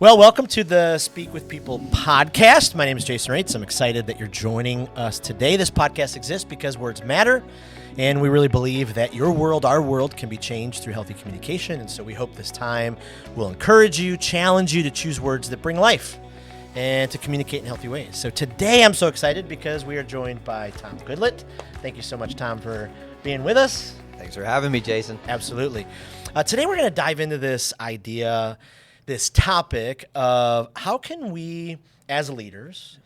Well, welcome to the Speak with People podcast. My name is Jason Raitz. I'm excited that you're joining us today. This podcast exists because words matter, and we really believe that your world, our world, can be changed through healthy communication. And so we hope this time will encourage you, challenge you to choose words that bring life and to communicate in healthy ways. So today I'm so excited because we are joined by Tom Goodlet. Thank you so much, Tom, for being with us. Thanks for having me, Jason. Absolutely. Today we're going to dive into this idea, this topic of how can we, as leaders,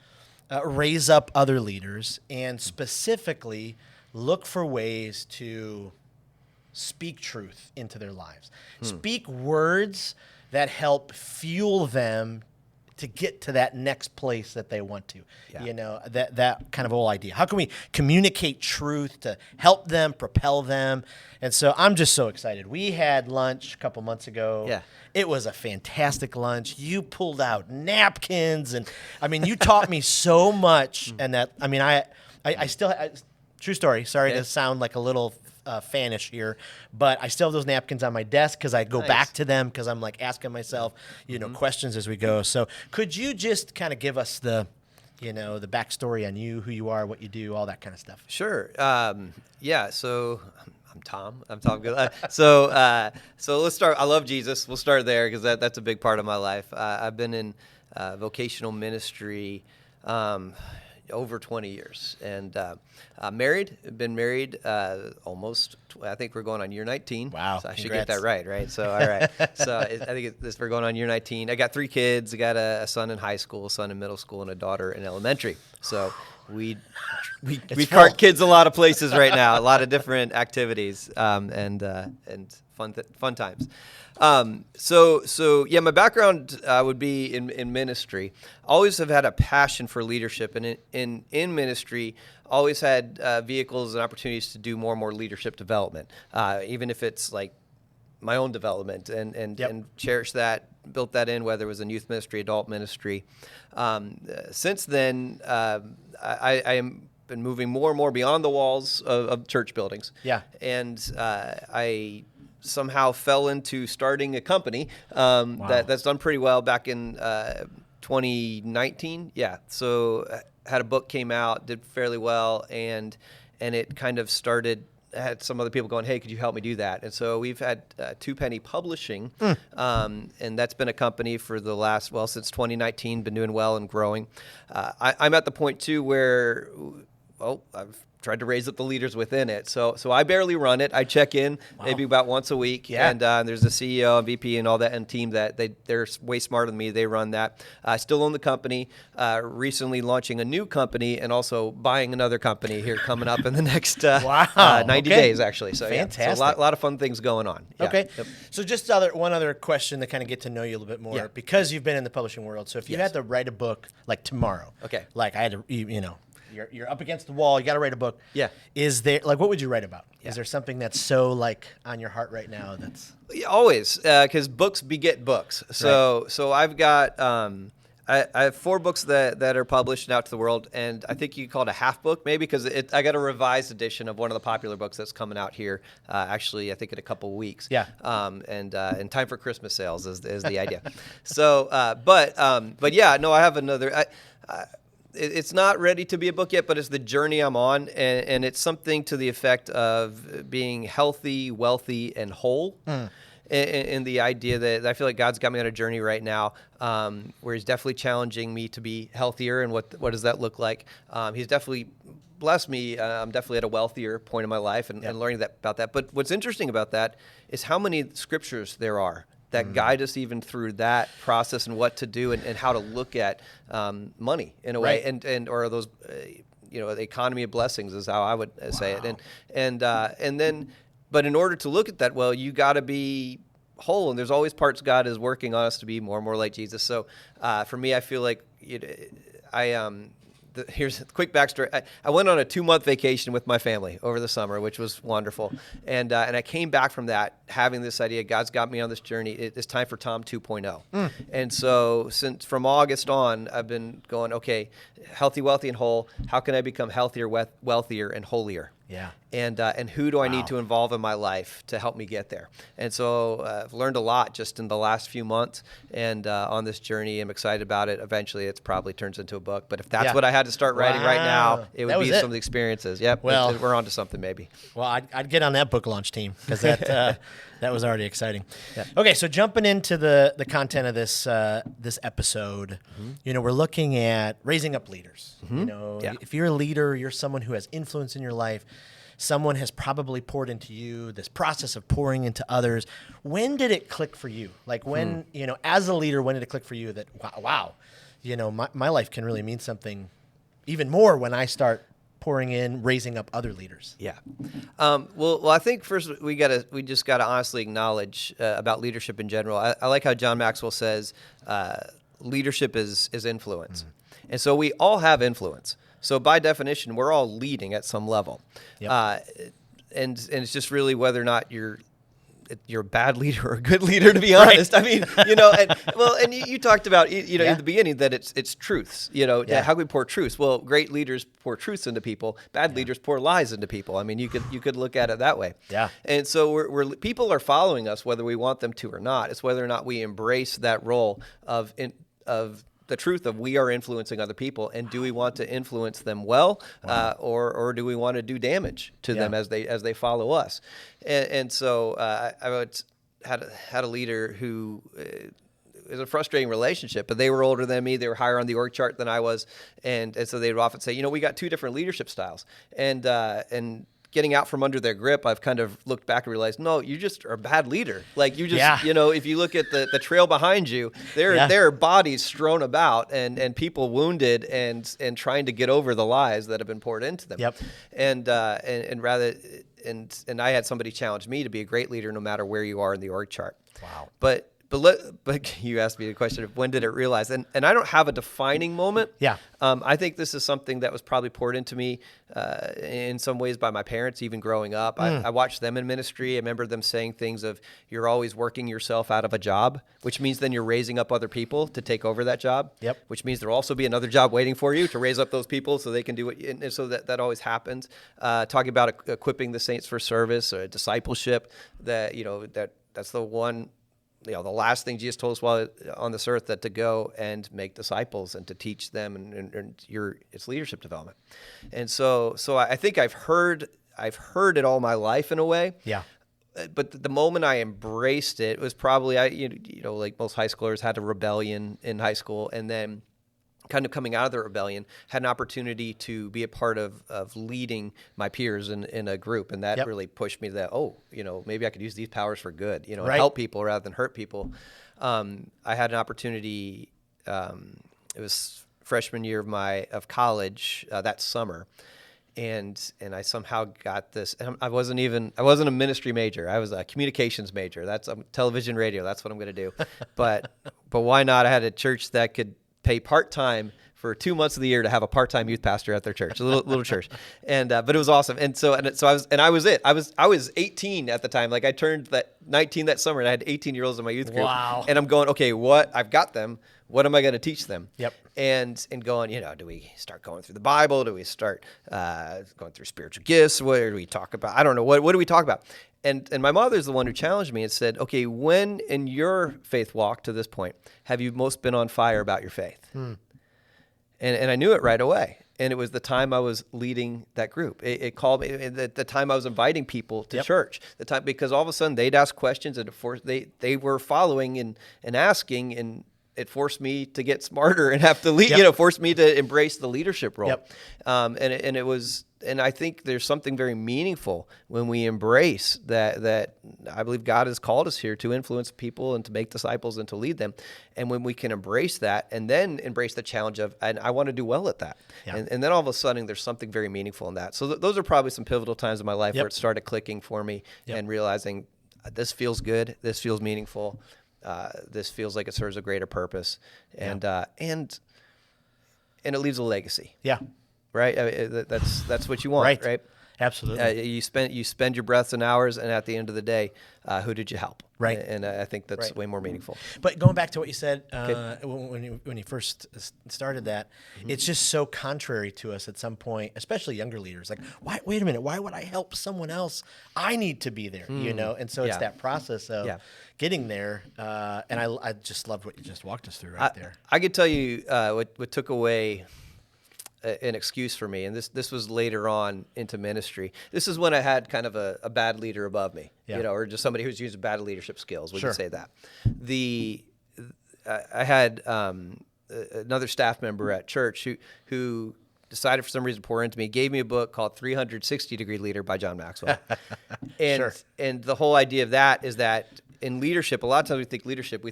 raise up other leaders and specifically look for ways to speak truth into their lives. Speak words that help fuel them to get to that next place that they want to. Yeah. You know, that kind of whole idea. How can we communicate truth to help them, propel them? And so I'm just so excited. We had lunch a couple months ago. Yeah. It was a fantastic lunch. You pulled out napkins, and I mean, you taught me so much. And that, I mean, I still, true story. Sorry to sound like a little fanish here, but I still have those napkins on my desk because I go back to them because I'm like asking myself, questions as we go. So could you just kind of give us the backstory on you, who you are, what you do, all that kind of stuff? Sure. So I'm Tom Goodlet. So let's start. I love Jesus. We'll start there because that's a big part of my life. I've been in vocational ministry over 20 years, and been married almost. I think we're going on year 19. Wow! So I should get that right? So all right. So I think we're going on year 19. I got 3 kids. I got a son in high school, a son in middle school, and a daughter in elementary. So we cart kids a lot of places right now, a lot of different activities, and fun times. My background would be in ministry. Always have had a passion for leadership, and in ministry, always had vehicles and opportunities to do more and more leadership development, even if it's like my own development, and cherish that, built that in, whether it was in youth ministry, adult ministry. Since then, I am been moving more and more beyond the walls of church buildings. Yeah. And I somehow fell into starting a company that's done pretty well back in 2019. Yeah. So had a book came out, did fairly well, and it kind of started. Had some other people going, hey, could you help me do that? And so we've had Two Penny Publishing, and that's been a company for the last, since 2019, been doing well and growing. I'm at the point, too, where, I've tried to raise up the leaders within it. So I barely run it. I check in maybe about once a week, and there's a CEO and VP and all that and team that they're way smarter than me. They run that. I still own the company, recently launching a new company and also buying another company here coming up in the next 90 days, actually. So fantastic. So a lot of fun things going on. Yeah. Okay. Yep. So just one other question to kind of get to know you a little bit more, because you've been in the publishing world. So if you had to write a book like tomorrow, like I had to, You're up against the wall. You got to write a book. Yeah. Is there what would you write about? Yeah. Is there something that's so on your heart right now? That's always because books beget books. So I've got I have 4 books that are published out to the world, and I think you could call it a half book maybe because I got a revised edition of one of the popular books that's coming out here. Actually, I think in a couple of weeks. Yeah. And in time for Christmas sales is the idea. So, but yeah, no, I have another. It's not ready to be a book yet, but it's the journey I'm on, and it's something to the effect of being healthy, wealthy, and whole. And the idea that I feel like God's got me on a journey right now where He's definitely challenging me to be healthier, and what does that look like? He's definitely blessed me. I'm definitely at a wealthier point in my life and learning about that. But what's interesting about that is how many scriptures there are that guide us even through that process and what to do and how to look at money in a way, and or those the economy of blessings is how I would say it, and then but in order to look at that, you got to be whole, and there's always parts God is working on us to be more and more like Jesus. So for me, I feel like here's a quick backstory. I went on a 2-month vacation with my family over the summer, which was wonderful. And I came back from that having this idea, God's got me on this journey. It's time for Tom 2.0. And so since from August on, I've been going, okay, healthy, wealthy, and whole. How can I become healthier, wealthier, and holier? Yeah. and who do I need to involve in my life to help me get there. And so I've learned a lot just in the last few months, and on this journey, I'm excited about it. Eventually, it's probably turns into a book. But if that's what I had to start writing right now, it would be some of the experiences. Yep, well, we're on to something maybe. Well, I'd get on that book launch team because that that was already exciting. Yeah. Okay, so jumping into the content of this this episode, we're looking at raising up leaders. If you're a leader, you're someone who has influence in your life. Someone has probably poured into you, this process of pouring into others. When did it click for you? Like when, as a leader, when did it click for you that, wow, my life can really mean something even more when I start pouring in, raising up other leaders? Yeah. Well, I think first we just gotta honestly acknowledge about leadership in general. I like how John Maxwell says leadership is influence. And so we all have influence. So by definition, we're all leading at some level. Yep. And it's just really whether or not you're a bad leader or a good leader, to be honest. Right. I mean, and you talked about, in the beginning that it's truths, how can we pour truths? Well, great leaders pour truths into people. Bad leaders pour lies into people. I mean, you could look at it that way. Yeah. And so people are following us whether we want them to or not. It's whether or not we embrace that role of the truth of we are influencing other people, and do we want to influence them well, or do we want to do damage to them as they follow us? And so I had a leader who it was a frustrating relationship, but they were older than me. They were higher on the org chart than I was, and so they would often say, we got two different leadership styles, and getting out from under their grip, I've kind of looked back and realized, no, you just are a bad leader. Like you just, if you look at the trail behind you, there are bodies strewn about and people wounded and trying to get over the lies that have been poured into them. Yep. And I had somebody challenge me to be a great leader no matter where you are in the org chart. Wow. But you asked me the question of when did it realize, and I don't have a defining moment. Yeah. I think this is something that was probably poured into me in some ways by my parents, even growing up. I watched them in ministry. I remember them saying things of, you're always working yourself out of a job, which means then you're raising up other people to take over that job. Yep. Which means there'll also be another job waiting for you to raise up those people so they can do it. And so that always happens. Talking about equipping the saints for service or discipleship, that's the one. The last thing Jesus told us while on this earth, that to go and make disciples and to teach them, and it's leadership development. And so I think I've heard it all my life in a way. Yeah. But the moment I embraced it was probably like most high schoolers had a rebellion in high school, and then kind of coming out of the rebellion, had an opportunity to be a part of leading my peers in a group. And that really pushed me to that, maybe I could use these powers for good, and help people rather than hurt people. I had an opportunity, it was freshman year of college that summer. And I somehow got this. I wasn't a ministry major. I was a communications major. That's television, radio. That's what I'm going to do. But why not? I had a church that could pay part-time for 2 months of the year to have a part-time youth pastor at their church, a little church. And, but it was awesome. And so I was 18 at the time. Like I turned 19 that summer, and I had 18-year-olds in my youth group. Wow. And I'm going, okay, I've got them. What am I going to teach them? Yep. And going, do we start going through the Bible? Do we start going through spiritual gifts? What do we talk about? I don't know. What do we talk about? And my mother's the one who challenged me and said, okay, when in your faith walk to this point have you most been on fire about your faith? And I knew it right away. And it was the time I was leading that group. It called me the time I was inviting people to church. The time, because all of a sudden they'd ask questions, and they were following and asking, and it forced me to get smarter and have to lead. Forced me to embrace the leadership role. Yep. And it was. And I think there's something very meaningful when we embrace that I believe God has called us here to influence people and to make disciples and to lead them. And when we can embrace that and then embrace the challenge of, and I want to do well at that. Yeah. And then all of a sudden there's something very meaningful in that. So those are probably some pivotal times in my life where it started clicking for me and realizing this feels good. This feels meaningful. This feels like it serves a greater purpose. And it leaves a legacy. Yeah. Right, that's what you want, right? Absolutely. You spend your breaths and hours, and at the end of the day, who did you help? Right. And I think that's way more meaningful. But going back to what you said when you first started that, it's just so contrary to us at some point, especially younger leaders. Like, why? Wait a minute. Why would I help someone else? I need to be there, And so it's that process of getting there. And I just loved what you just walked us through there. I could tell you what took away an excuse for me, and this was later on into ministry. This is when I had kind of a bad leader above me, or just somebody who's using bad leadership skills. We can say that. I had another staff member at church who decided for some reason to pour into me, gave me a book called 360 Degree Leader by John Maxwell. And the whole idea of that is that in leadership, a lot of times we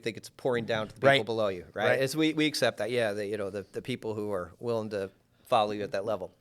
think it's pouring down to the people below you, right? It's, we accept that, the people who are willing to follow you at that level.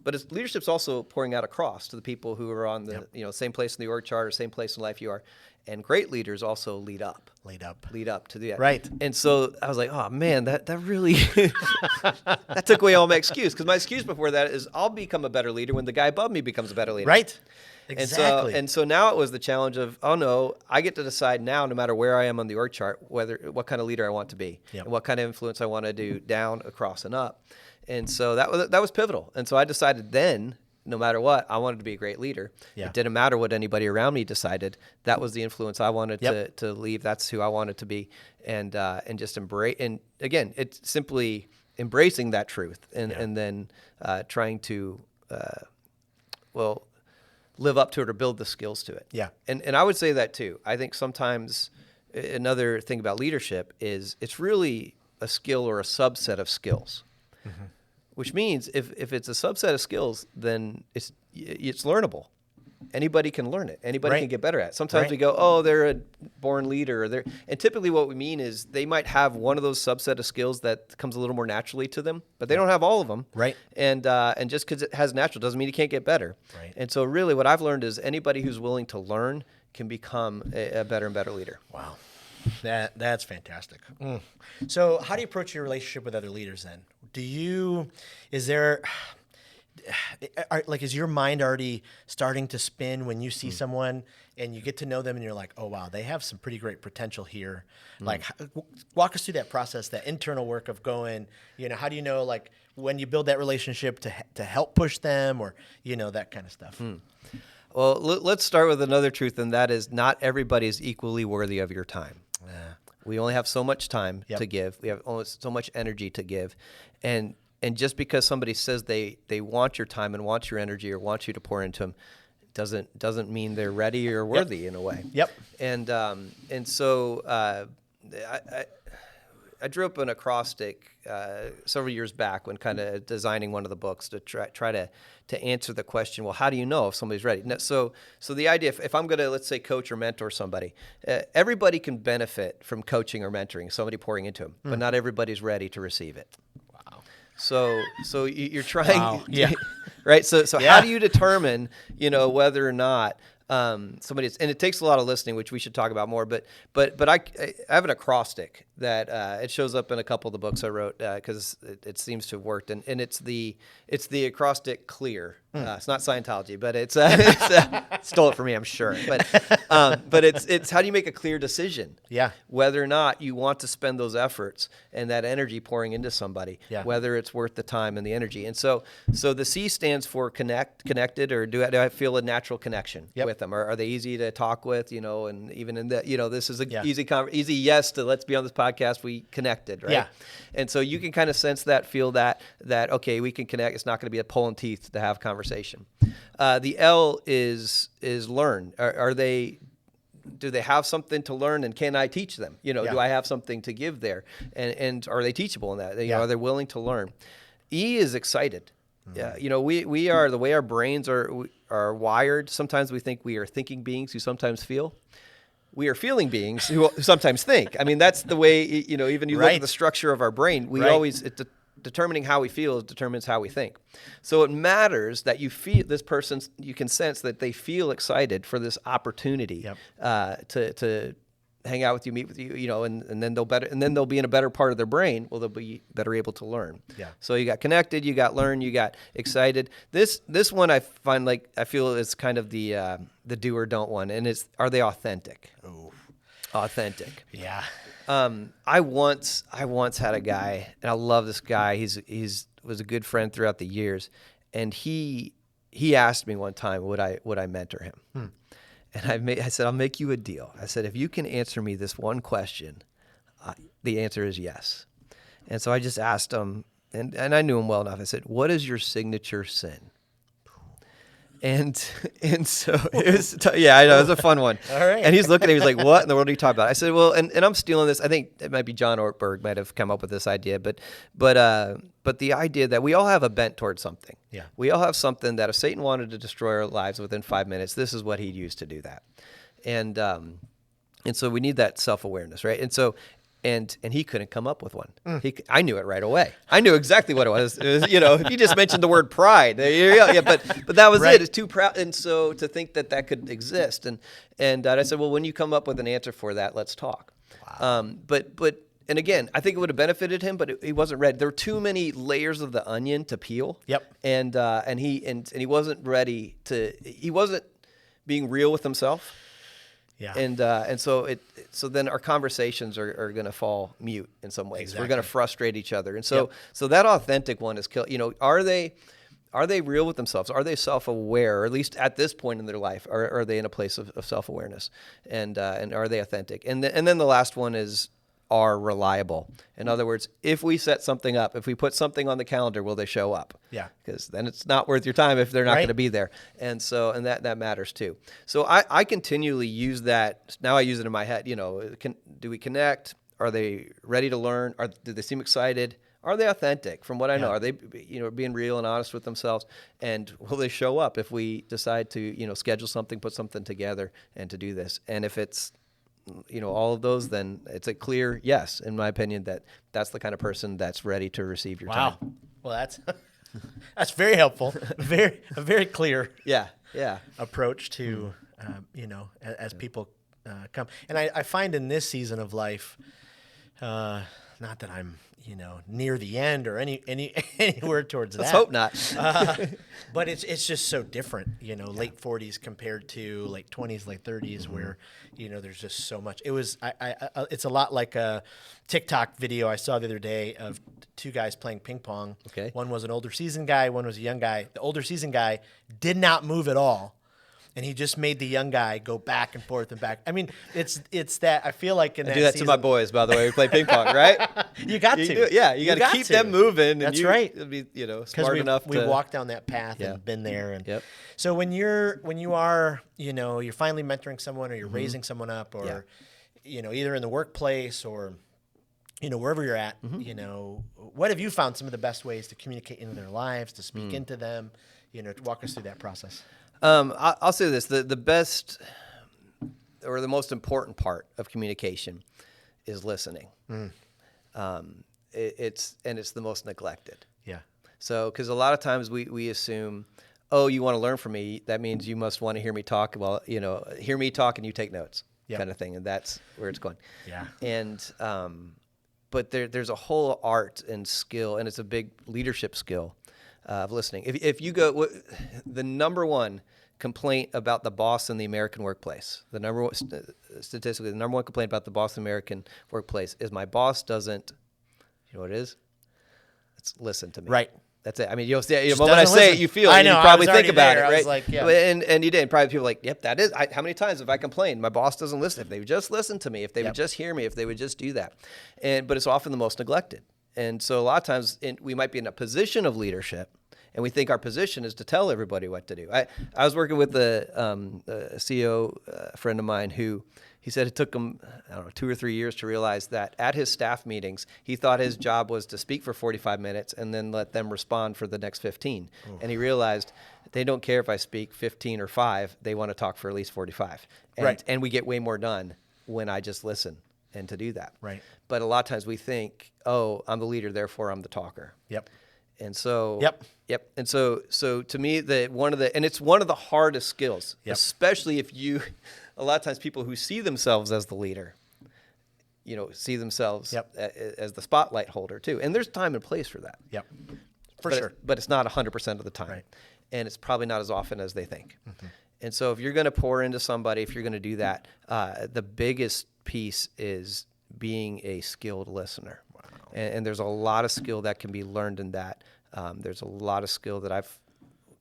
But leadership's also pouring out across to the people who are on the same place in the org chart or same place in life you are. And great leaders also lead up to the right. And so I was like, oh man, that really that took away all my excuse, because my excuse before that is I'll become a better leader when the guy above me becomes a better leader. Right. Exactly. And so now it was the challenge of, oh no, I get to decide now, no matter where I am on the org chart, what kind of leader I want to be and what kind of influence I want to do down, across, and up. And so that was pivotal. And so I decided then, no matter what, I wanted to be a great leader. It didn't matter what anybody around me decided. That was the influence I wanted to leave. That's who I wanted to be, and just embrace. And again, it's simply embracing that truth, and then trying to live up to it or build the skills to it. Yeah. And I would say that too. I think sometimes another thing about leadership is it's really a skill or a subset of skills. Mm-hmm. Which means if it's a subset of skills, then it's learnable. Anybody can learn it. Anybody can get better at it. Sometimes we go, oh, they're a born leader. And typically what we mean is they might have one of those subset of skills that comes a little more naturally to them, but they don't have all of them. Right. And just because it has natural doesn't mean you can't get better. Right. And so really what I've learned is anybody who's willing to learn can become a better and better leader. Wow. That's fantastic. So how do you approach your relationship with other leaders then? Is your mind already starting to spin when you see someone and you get to know them and you're like, oh, wow, they have some pretty great potential here. Like, walk us through that process, that internal work of going, how do you know, like, when you build that relationship to help push them or, that kind of stuff? Well, let's start with another truth, and that is not everybody is equally worthy of your time. We only have so much time to give. We have only so much energy to give. And just because somebody says they want your time and want your energy or want you to pour into them doesn't mean they're ready or worthy in a way. Yep. And so I drew up an acrostic several years back when kind of designing one of the books to try to answer the question, well, how do you know if somebody's ready? So the idea, if I'm going to, let's say, coach or mentor somebody, everybody can benefit from coaching or mentoring, somebody pouring into them, but not everybody's ready to receive it. Wow. So you're trying, wow. Yeah. right? So how do you determine, whether or not somebody is, and it takes a lot of listening, which we should talk about more, but I have an acrostic that it shows up in a couple of the books I wrote because it seems to have worked, and it's the acrostic CLEAR. It's not Scientology, but it's stole it from me, I'm sure. But it's how do you make a clear decision? Yeah. Whether or not you want to spend those efforts and that energy pouring into somebody, whether it's worth the time and the energy. And so the C stands for connected, or do I feel a natural connection with them? Or are they easy to talk with? And even in the this is a easy yes to let's be on this podcast. We connected, right? Yeah. And so you can kind of sense that, feel that okay, we can connect. It's not going to be a pulling teeth to have conversation. The L is learn. Do they have something to learn, and can I teach them? Do I have something to give there? And are they teachable in that? Are they willing to learn? E is excited. Yeah, we are, the way our brains are wired. Sometimes we think we are thinking beings who sometimes feel. We are feeling beings who sometimes think. I mean, that's the way, even you look at the structure of our brain, determining how we feel determines how we think. So it matters that you feel this person, you can sense that they feel excited for this opportunity to hang out with you, meet with you, and then they'll be in a better part of their brain. Well, they'll be better able to learn. Yeah. So you got connected, you got learned, you got excited. This one I find I feel is kind of the do or don't one, and are they authentic? Oh, authentic. Yeah. I once had a guy, and I love this guy. He's was a good friend throughout the years, and he asked me one time would I mentor him. And I said, I'll make you a deal. I said, if you can answer me this one question, the answer is yes. And so I just asked him, and I knew him well enough. I said, what is your signature sin? And so it was, yeah, I know, it was a fun one. All right. And he's looking at me, he's like, what in the world are you talking about? I said, well, and I'm stealing this. I think it might be John Ortberg might have come up with this idea, but the idea that we all have a bent towards something. Yeah. We all have something that if Satan wanted to destroy our lives within 5 minutes, this is what he'd use to do that. And so we need that self-awareness, right? And so, and he couldn't come up with one. I knew it right away. I knew exactly what it was. It was, if you just mentioned the word pride, yeah, but that was right. it. It's too proud. And so to think that could exist. And I said, well, when you come up with an answer for that, let's talk. Wow. And again, I think it would have benefited him, but he wasn't ready. There were too many layers of the onion to peel. Yep. And he wasn't ready he wasn't being real with himself. Yeah. And so then our conversations are going to fall mute in some ways. Exactly. We're going to frustrate each other. And so that authentic one is are they real with themselves? Are they self-aware, or at least at this point in their life, are they in a place of self-awareness? And are they authentic? And then the last one are reliable. In other words, if we set something up, if we put something on the calendar, will they show up? Yeah. Because then it's not worth your time if they're not going to be there. And so, and that matters too. So I continually use that. Now I use it in my head. Do we connect? Are they ready to learn? Do they seem excited? Are they authentic? From what I know, are they being real and honest with themselves? And will they show up if we decide to schedule something, put something together, and to do this? And if it's all of those, then it's a clear yes, in my opinion, that's the kind of person that's ready to receive your time. Wow. Well, that's very helpful. A very clear approach to, as people come. And I find in this season of life, not that I'm, near the end or anywhere towards Let's that. hope not. But it's just so different, late 40s compared to late 20s, late 30s, where, there's just so much. It was, it's a lot like a TikTok video I saw the other day of two guys playing ping pong. Okay. One was an older seasoned guy, one was a young guy. The older seasoned guy did not move at all. And he just made the young guy go back and forth and back. I mean, it's that I feel like in that I do that season, to my boys, by the way. We play ping pong, right? You got to. You got to keep them moving. That's and right. Be smart enough. We walked down that path and been there. And so when you are you're finally mentoring someone or you're raising someone up or either in the workplace or wherever you're at, what have you found some of the best ways to communicate into their lives, to speak into them? To walk us through that process. I'll say this: the best or the most important part of communication is listening. It's the most neglected. Yeah. So, because a lot of times we assume, oh, you want to learn from me, that means you must want to hear me talk. Well, hear me talk and you take notes, kind of thing, and that's where it's going. Yeah. And but there's a whole art and skill, and it's a big leadership skill of listening. If you go, the number one complaint about the boss in the American workplace, statistically, the number one complaint about the boss in the American workplace is my boss doesn't, you know what it is? It's listen to me. Right. That's it. I mean, the moment I say it, you feel it. I know. You probably think about it, right? I was like, yeah. And you did. And probably people are like, yep, that is. How many times have I complained? My boss doesn't listen. If they would just listen to me, if they would just hear me, if they would just do that. But it's often the most neglected. And so a lot of times we might be in a position of leadership, and we think our position is to tell everybody what to do. I was working with a CEO friend of mine who he said it took him, 2 or 3 years to realize that at his staff meetings, he thought his job was to speak for 45 minutes and then let them respond for the next 15. Oof. And he realized they don't care if I speak 15 or 5. They want to talk for at least 45. And we get way more done when I just listen and to do that. Right. But a lot of times we think, oh, I'm the leader, therefore I'm the talker. Yep. And so, yep. And so to me, it's one of the hardest skills, especially if a lot of times people who see themselves as the leader see themselves Yep. as the spotlight holder too. And there's time and place for that. Yep. For but sure. But it's not 100% of the time. Right. And it's probably not as often as they think. And so if you're going to pour into somebody, if you're going to do that, the biggest piece is being a skilled listener. Wow. And there's a lot of skill that can be learned in that. There's a lot of skill that I've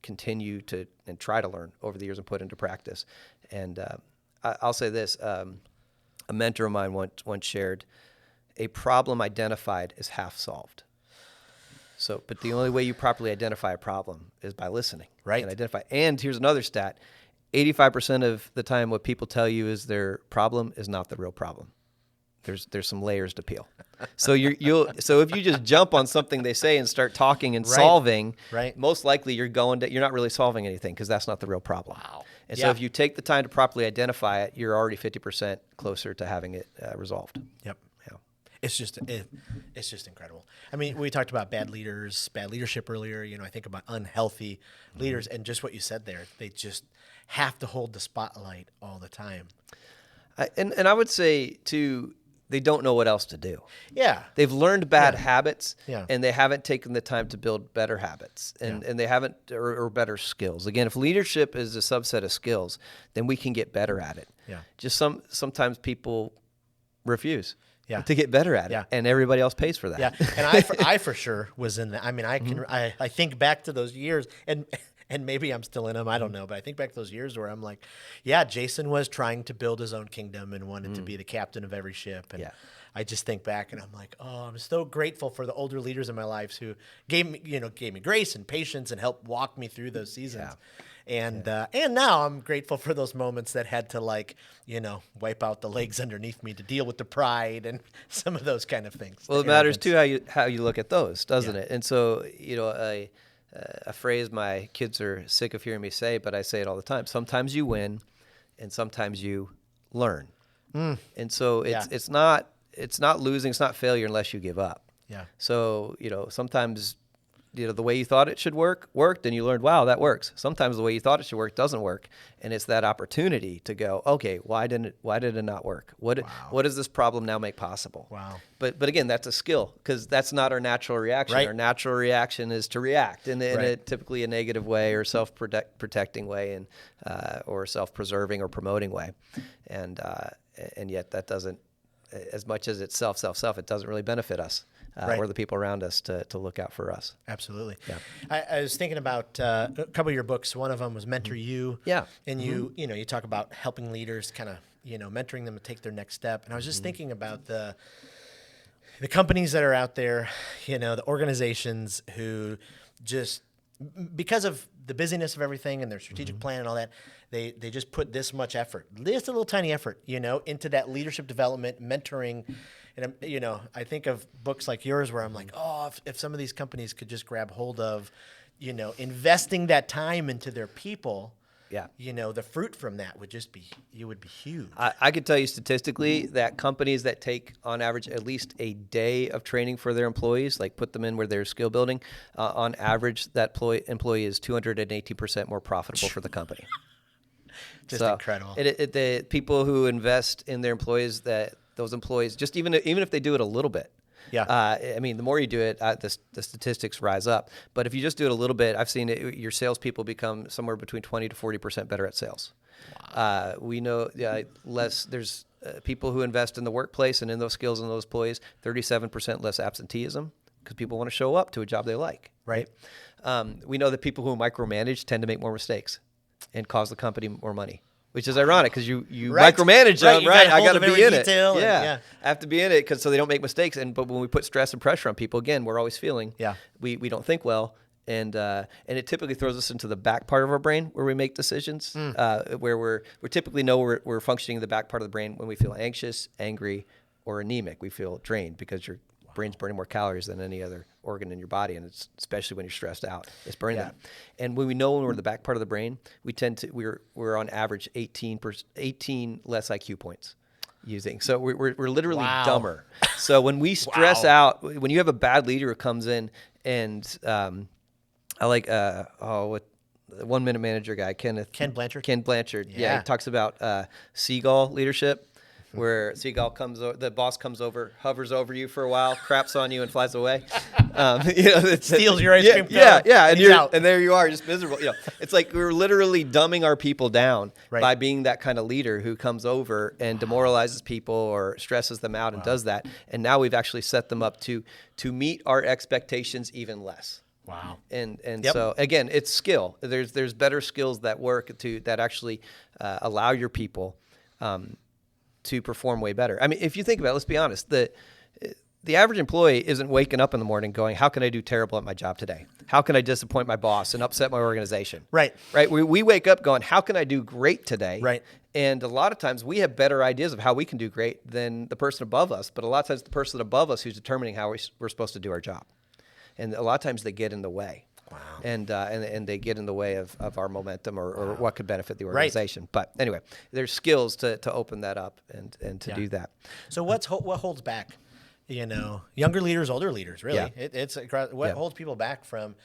continued to and try to learn over the years and put into practice. And I'll say this, a mentor of mine once shared, a problem identified is half solved. So, but the only way you properly identify a problem is by listening. Right. And identify. And here's another stat. 85% of the time what people tell you is their problem is not the real problem. There's some layers to peel. So so if you just jump on something they say and start talking and solving, most likely you're not really solving anything because that's not the real problem. Wow. And so if you take the time to properly identify it, you're already 50% closer to having it resolved. Yep. Yeah. It's just incredible. I mean, we talked about bad leadership earlier. I think about unhealthy leaders, and just what you said there, they just have to hold the spotlight all the time. And I would say too, they don't know what else to do. Yeah. They've learned bad habits, Yeah. and they haven't taken the time to build better habits, and they haven't, or better skills. Again, if leadership is a subset of skills, then we can get better at it. Yeah. Just sometimes people refuse to get better at it, and everybody else pays for that. Yeah. And I for sure was in that. I mean, I think back to those years, and maybe I'm still in them. I don't know. But I think back to those years where I'm like, yeah, Jason was trying to build his own kingdom and wanted to be the captain of every ship. And I just think back and I'm like, oh, I'm so grateful for the older leaders in my life who gave me grace and patience and helped walk me through those seasons. Yeah. And now I'm grateful for those moments that had to wipe out the legs underneath me to deal with the pride and some of those kind of things. Well, it matters too how you look at those, doesn't it? And so, a phrase my kids are sick of hearing me say, but I say it all the time. Sometimes you win, and sometimes you learn. And so it's not losing, it's not failure unless you give up. Yeah. So sometimes the way you thought it should worked, and you learned, wow, that works. Sometimes the way you thought it should work doesn't work, and it's that opportunity to go, okay, why did it not work? What does this problem now make possible? Wow. But again, that's a skill, because that's not our natural reaction. Right. Our natural reaction is to react in a typically a negative way or self-protecting way, and or self-preserving or promoting way, and yet that doesn't, as much as it's self, it doesn't really benefit us. Or the people around us to look out for us. Absolutely. Yeah. I was thinking about a couple of your books. One of them was Mentor You. Yeah. And you talk about helping leaders kind of, mentoring them to take their next step. And I was just thinking about the companies that are out there, the organizations who just, because of the busyness of everything and their strategic plan and all that, they just put this much effort, just a little tiny effort, into that leadership development, mentoring. And, I think of books like yours where I'm like, oh, if some of these companies could just grab hold of, investing that time into their people, the fruit from that would be huge. I could tell you statistically that companies that take on average at least a day of training for their employees, like put them in where they're skill building, on average that employee is 218% more profitable for the company. Just incredible. The people who invest in their employees, those employees, just even if they do it a little bit. Yeah. I mean, the more you do it, the statistics rise up. But if you just do it a little bit, I've seen your salespeople become somewhere between 20 to 40% better at sales. Wow. We know there's people who invest in the workplace and in those skills and those employees, 37% less absenteeism because people want to show up to a job they like. Right. We know that people who micromanage tend to make more mistakes and cause the company more money. Which is ironic because you micromanage them, right? I got to be in it. I have to be in it so they don't make mistakes. But when we put stress and pressure on people, again, we're always feeling. We don't think well, and it typically throws us into the back part of our brain where we make decisions, where we typically know we're functioning in the back part of the brain when we feel anxious, angry, or anemic. We feel drained because your brain's burning more calories than any other organ in your body, and it's especially when you're stressed out, it's burning them. And when we know when we're in the back part of the brain, we're on average 18 less IQ points using. So we're literally dumber. So when we stress out, when you have a bad leader who comes in and I like what the 1 Minute Manager guy, Ken Blanchard. Yeah, he talks about seagull leadership. where the boss comes over, hovers over you for a while, craps on you, and flies away. Steals your ice cream cone. Yeah, and and there you are, just miserable. It's like we're literally dumbing our people down Right. by being that kind of leader who comes over and demoralizes people or stresses them out and does that. And now we've actually set them up to meet our expectations even less. Wow. And Yep. so again, it's skill. There's better skills that work that actually allow your people to perform way better. I mean, if you think about it, let's be honest, the average employee isn't waking up in the morning going, how can I do terrible at my job today? How can I disappoint my boss and upset my organization? Right. We wake up going, how can I do great today? Right. And a lot of times we have better ideas of how we can do great than the person above us. But a lot of times the person above us who's determining how we're supposed to do our job. And a lot of times they get in the way. Wow. And they get in the way of our momentum or what could benefit the organization. Right. But anyway, there's skills to open that up and to do that. So what holds back, younger leaders, older leaders, really? Yeah. It's what holds people back from,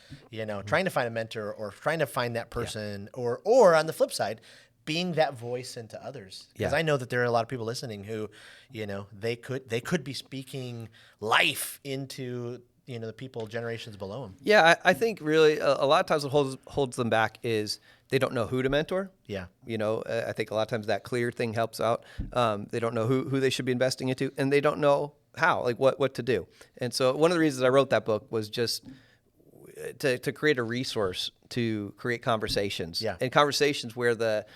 trying to find a mentor or trying to find that person or on the flip side, being that voice into others. Because I know that there are a lot of people listening who, they could be speaking life into the people generations below them. Yeah, I think really a lot of times what holds them back is they don't know who to mentor. Yeah. I think a lot of times that clear thing helps out. They don't know who they should be investing into, and they don't know how, like what to do. And so one of the reasons I wrote that book was just to create a resource to create conversations. Yeah. And conversations where the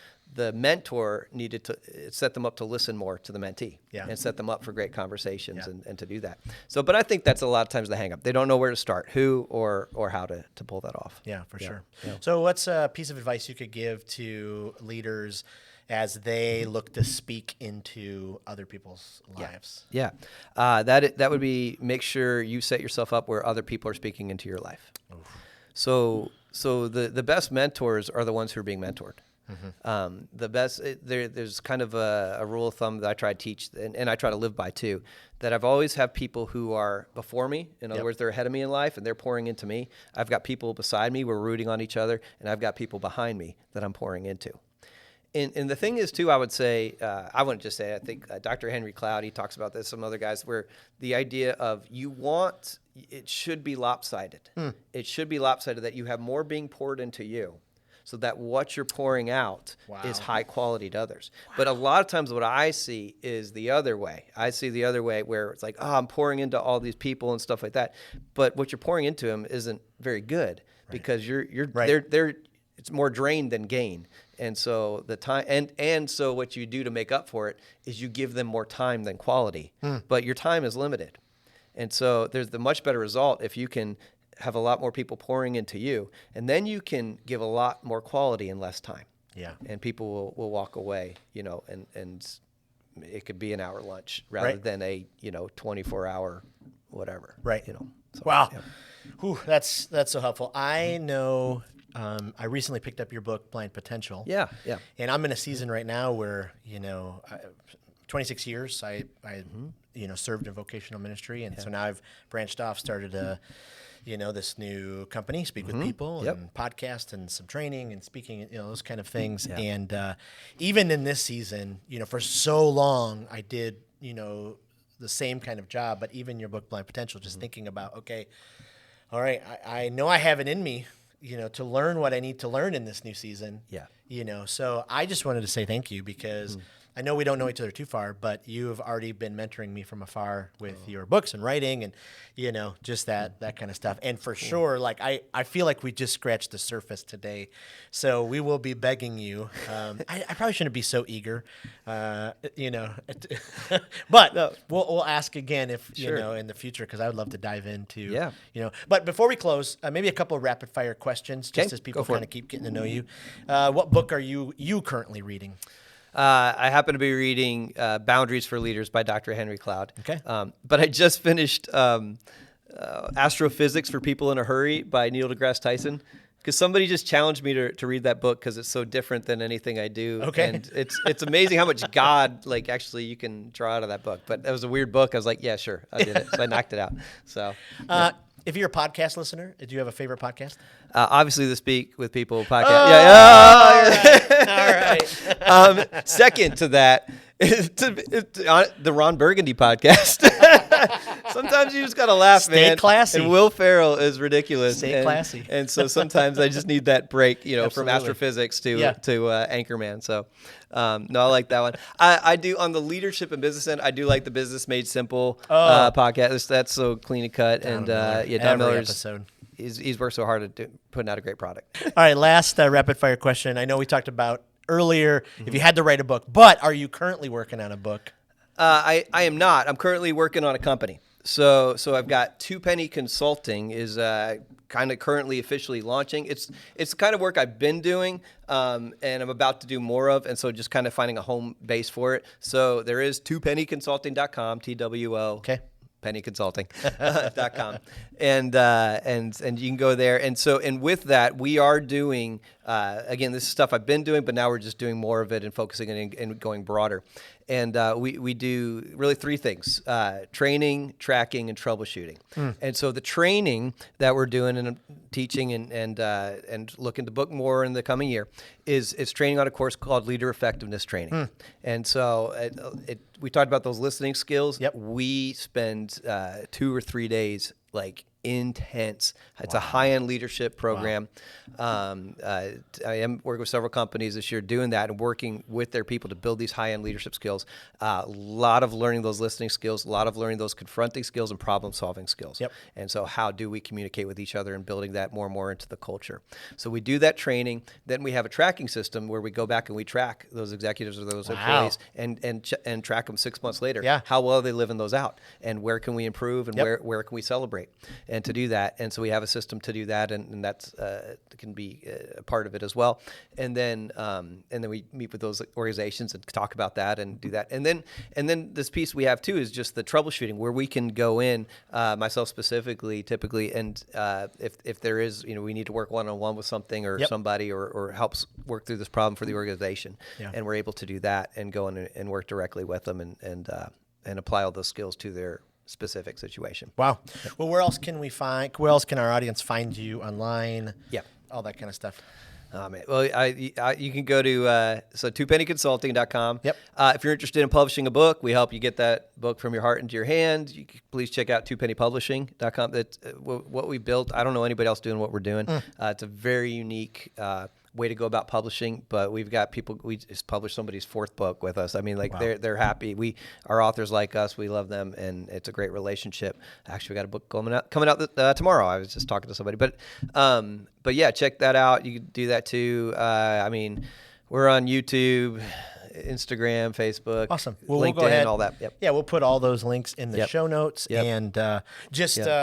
mentor needed to set them up to listen more to the mentee and set them up for great conversations and to do that. So, but I think that's a lot of times the hang up. They don't know where to start, who or how to pull that off. Yeah, for sure. Yeah. So what's a piece of advice you could give to leaders as they look to speak into other people's lives? Yeah. That would be make sure you set yourself up where other people are speaking into your life. Oof. So the best mentors are the ones who are being mentored. Mm-hmm. The best there's kind of a rule of thumb that I try to teach and I try to live by too, that I've always have people who are before me. In other words, they're ahead of me in life and they're pouring into me. I've got people beside me, we're rooting on each other, and I've got people behind me that I'm pouring into. And the thing is too, I would say, I wouldn't just say, I think Dr. Henry Cloud, he talks about this, some other guys, where the idea of it should be lopsided. It should be lopsided that you have more being poured into you, so that what you're pouring out is high quality to others. Wow. But a lot of times what I see is the other way. I see the other way where it's like, I'm pouring into all these people and stuff like that. But what you're pouring into them isn't very good because they're it's more drain than gain. And so the time and so what you do to make up for it is you give them more time than quality. But your time is limited. And so there's the much better result if you can have a lot more people pouring into you, and then you can give a lot more quality in less time. Yeah. And people will walk away, and it could be an hour lunch rather than a, 24-hour whatever. Right. So, wow. Yeah. Whew, that's so helpful. I know I recently picked up your book, Blind Potential. Yeah. Yeah. And I'm in a season right now where, 26 years I served in vocational ministry, and so now I've branched off, started a this new company, Speak with People, and podcast and some training and speaking, those kind of things. Yeah. And even in this season, for so long I did, the same kind of job, but even your book, Blind Potential, just thinking about, okay, all right, I know I have it in me, to learn what I need to learn in this new season. Yeah. So I just wanted to say thank you because I know we don't know each other too far, but you've already been mentoring me from afar with your books and writing and, just that kind of stuff. And for sure, like I feel like we just scratched the surface today. So we will be begging you. I probably shouldn't be so eager, but we'll ask again if, in the future, because I would love to dive into, But before we close, maybe a couple of rapid fire questions just as people kind of keep getting to know you. What book are you currently reading? I happen to be reading Boundaries for Leaders by Dr. Henry Cloud. Okay. But I just finished Astrophysics for People in a Hurry by Neil deGrasse Tyson, because somebody just challenged me to read that book because it's so different than anything I do. Okay. And it's amazing how much God, actually you can draw out of that book. But that was a weird book. I was like, yeah, sure, I did it. So I knocked it out. So. If you're a podcast listener, do you have a favorite podcast? Obviously, the Speak with People podcast. All right. Second to that The Ron Burgundy podcast. Sometimes you just gotta laugh, Stay man. classy. And Will Ferrell is ridiculous. Stay classy. And so sometimes I just need that break, from Absolutely. astrophysics to Yeah. Anchorman. So no, I like that one. I do on the leadership and business end. I do like the Business Made Simple podcast. That's so clean and cut. Don Don Every Miller's episode. he's worked so hard at putting out a great product. All right, last rapid fire question. I know we talked about earlier if you had to write a book, but are you currently working on a book? I am not. I'm currently working on a company. So I've got Two Penny Consulting is kind of currently officially launching. It's the kind of work I've been doing and I'm about to do more of, and so just kind of finding a home base for it. So there is twopennyconsulting.com, TWO. Okay. pennyconsulting.com. And you can go there. And with that, we are doing, again, this is stuff I've been doing, but now we're just doing more of it and focusing and going broader. And we do really three things: training, tracking, and troubleshooting. And so the training that we're doing and teaching and looking to book more in the coming year is training on a course called Leader Effectiveness Training. And so we talked about those listening skills. Yep. We spend 2 or 3 days like intense. It's a high-end leadership program. I am working with several companies this year doing that and working with their people to build these high-end leadership skills. A lot of learning those listening skills, a lot of learning those confronting skills and problem-solving skills. Yep. And so how do we communicate with each other and building that more and more into the culture? So we do that training. Then we have a tracking system where we go back and we track those executives or those employees and track them 6 months later. Yeah. How well are they living those out? And where can we improve and where can we celebrate? And to do that. And so we have a system to do that, and that's can be a part of it as well. And then we meet with those organizations and talk about that and do that. And then this piece we have too is just the troubleshooting, where we can go in, myself specifically, typically, and if there is, we need to work one-on-one with something or somebody or helps work through this problem for the organization, and we're able to do that and go in and work directly with them and apply all those skills to their specific situation. Wow. Well, where else can our audience find you online? Yeah. All that kind of stuff. Man. Well, you can go to twopennyconsulting.com. Yep. If you're interested in publishing a book, we help you get that book from your heart into your hand. You can please check out twopennypublishing.com. That's what we built. I don't know anybody else doing what we're doing. It's a very unique way to go about publishing, but we've got people. We just published somebody's 4th book with us. I mean, like they're happy. Our authors like us. We love them, and it's a great relationship. Actually, we got a book coming out tomorrow. I was just talking to somebody, but yeah, check that out. You can do that too. I mean, we're on YouTube, Instagram, Facebook, awesome. Well, LinkedIn, we'll go ahead. all that. Yep. Yeah, we'll put all those links in the show notes. Yep. And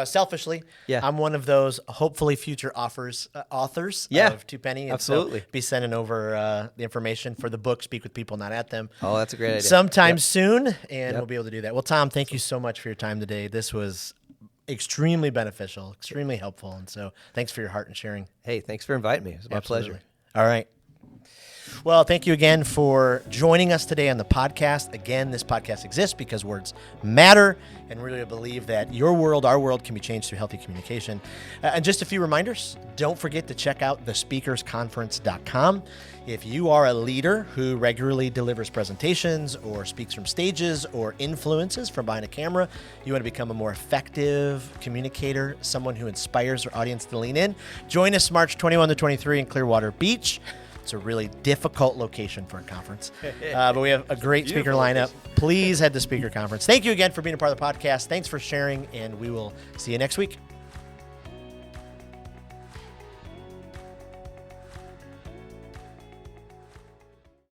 selfishly, I'm one of those hopefully future authors of Two Penny. And absolutely. So be sending over the information for the book, Speak with People, Not at Them. Oh, that's a great idea. Sometime soon, and we'll be able to do that. Well, Tom, thank you so much for your time today. This was extremely beneficial, extremely helpful. And so thanks for your heart and sharing. Hey, thanks for inviting me. It was my pleasure. All right. Well, thank you again for joining us today on the podcast. Again, this podcast exists because words matter, and really believe that your world, our world, can be changed through healthy communication. And just a few reminders. Don't forget to check out thespeakersconference.com. If you are a leader who regularly delivers presentations or speaks from stages or influences from behind a camera, you want to become a more effective communicator, someone who inspires their audience to lean in, join us March 21 to 23 in Clearwater Beach. It's a really difficult location for a conference, but we have a great speaker lineup. Please head to Speaker Conference. Thank you again for being a part of the podcast. Thanks for sharing, and we will see you next week.